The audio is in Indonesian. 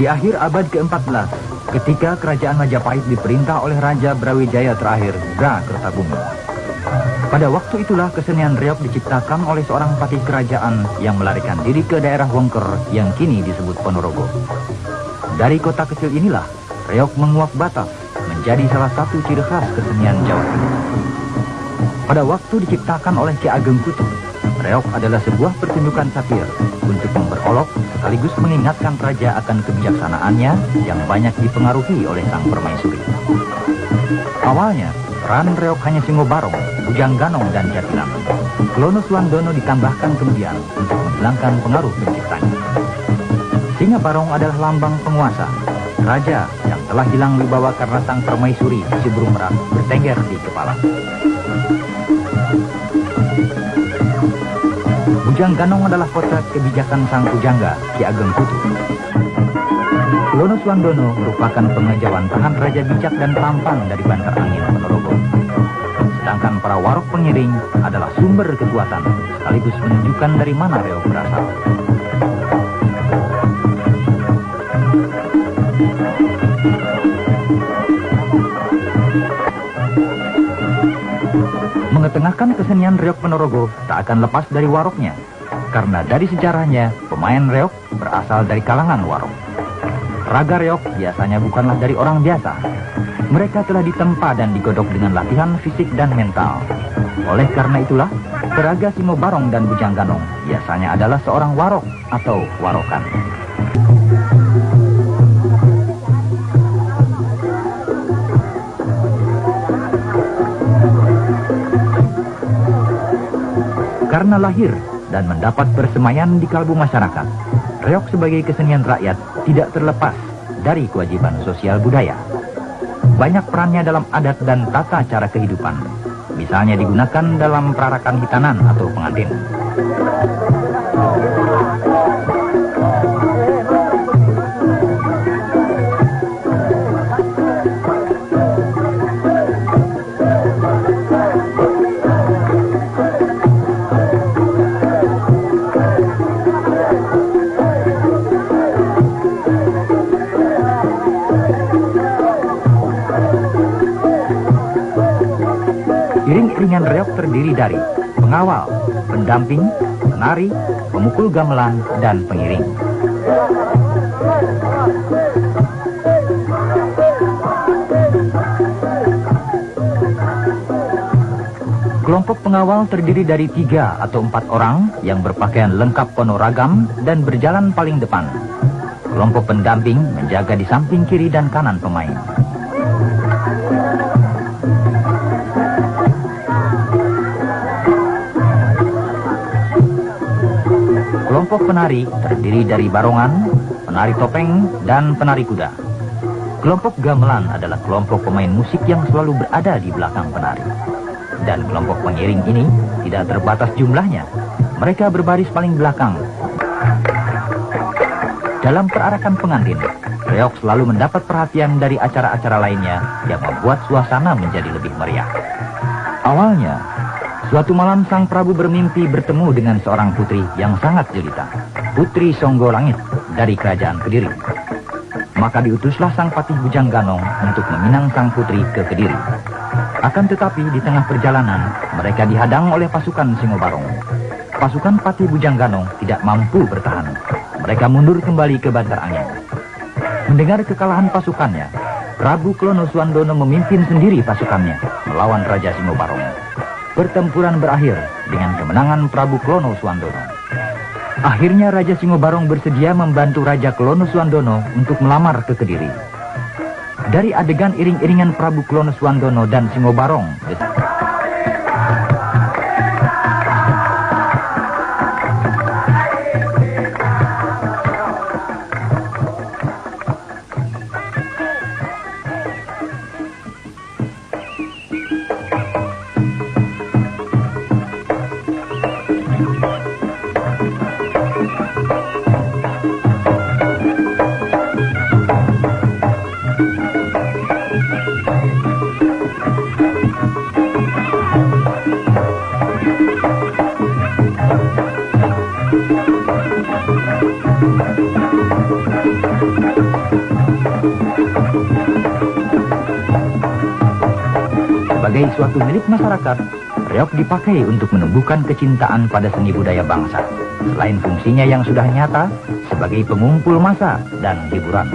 Di akhir abad ke-14, ketika kerajaan Majapahit diperintah oleh Raja Brawijaya terakhir, Brakertabumi. Pada waktu itulah kesenian reog diciptakan oleh seorang patih kerajaan yang melarikan diri ke daerah Wongker yang kini disebut Ponorogo. Dari kota kecil inilah, reog menguak batas menjadi salah satu ciri khas kesenian Jawa Timur. Pada waktu diciptakan oleh Ki Ageng Kutu, reog adalah sebuah pertunjukan satir untuk memperolok sekaligus mengingatkan raja akan kebijaksanaannya yang banyak dipengaruhi oleh sang permaisuri. Awalnya, peran reog hanya Singo Barong, Bujang Ganong, dan Jatilan. Klono Suwandono ditambahkan kemudian untuk menghilangkan pengaruh penciptanya. Singa Barong adalah lambang penguasa, raja yang telah hilang wibawa karena sang permaisuri si burung merak bertengger di kepala. Bujang Ganong adalah potret kebijakan sang pujangga, Ki Ageng Kutu. Klono Suwandono merupakan pengejawan tahan raja bijak dan tampan dari Bantar Angin Ponorogo. Sedangkan para warok pengiring adalah sumber kekuatan, sekaligus menunjukkan dari mana reog berasal. Mengetengahkan kesenian reog Ponorogo tak akan lepas dari waroknya, karena dari sejarahnya pemain reog berasal dari kalangan warok. Raga reog biasanya bukanlah dari orang biasa. Mereka telah ditempa dan digodok dengan latihan fisik dan mental. Oleh karena itulah, peraga Singo Barong dan Bujang Ganong biasanya adalah seorang warok atau warokan. Karena lahir dan mendapat persemayan di kalbu masyarakat, reog sebagai kesenian rakyat tidak terlepas dari kewajiban sosial budaya. Banyak perannya dalam adat dan tata cara kehidupan. Misalnya digunakan dalam perarakan hitanan atau pengantin. Iring-iringan reog terdiri dari pengawal, pendamping, penari, pemukul gamelan, dan pengiring. Kelompok pengawal terdiri dari 3 atau 4 orang yang berpakaian lengkap penuh ragam dan berjalan paling depan. Kelompok pendamping menjaga di samping kiri dan kanan pemain. Kelompok penari terdiri dari barongan, penari topeng, dan penari kuda. Kelompok gamelan adalah kelompok pemain musik yang selalu berada di belakang penari. Dan kelompok pengiring ini tidak terbatas jumlahnya. Mereka berbaris paling belakang. Dalam perarakan pengantin, reog selalu mendapat perhatian dari acara-acara lainnya yang membuat suasana menjadi lebih meriah. Awalnya, suatu malam sang Prabu bermimpi bertemu dengan seorang putri yang sangat jelita, Putri Songgo Langit dari Kerajaan Kediri. Maka diutuslah sang patih Bujang Ganong untuk meminang sang putri ke Kediri. Akan tetapi di tengah perjalanan, mereka dihadang oleh pasukan Singo Barong. Pasukan patih Bujang Ganong tidak mampu bertahan. Mereka mundur kembali ke Bantar Angin. Mendengar kekalahan pasukannya, Prabu Klono Suwandono memimpin sendiri pasukannya melawan Raja Singo Barong. Pertempuran berakhir dengan kemenangan Prabu Klono Suwandono. Akhirnya Raja Singo Barong bersedia membantu Raja Klono Suwandono untuk melamar ke Kediri. Dari adegan iring-iringan Prabu Klono Suwandono dan Singo Barong, Thank you. Sebagai suatu milik masyarakat, reok dipakai untuk menumbuhkan kecintaan pada seni budaya bangsa. Selain fungsinya yang sudah nyata sebagai pengumpul massa dan hiburan.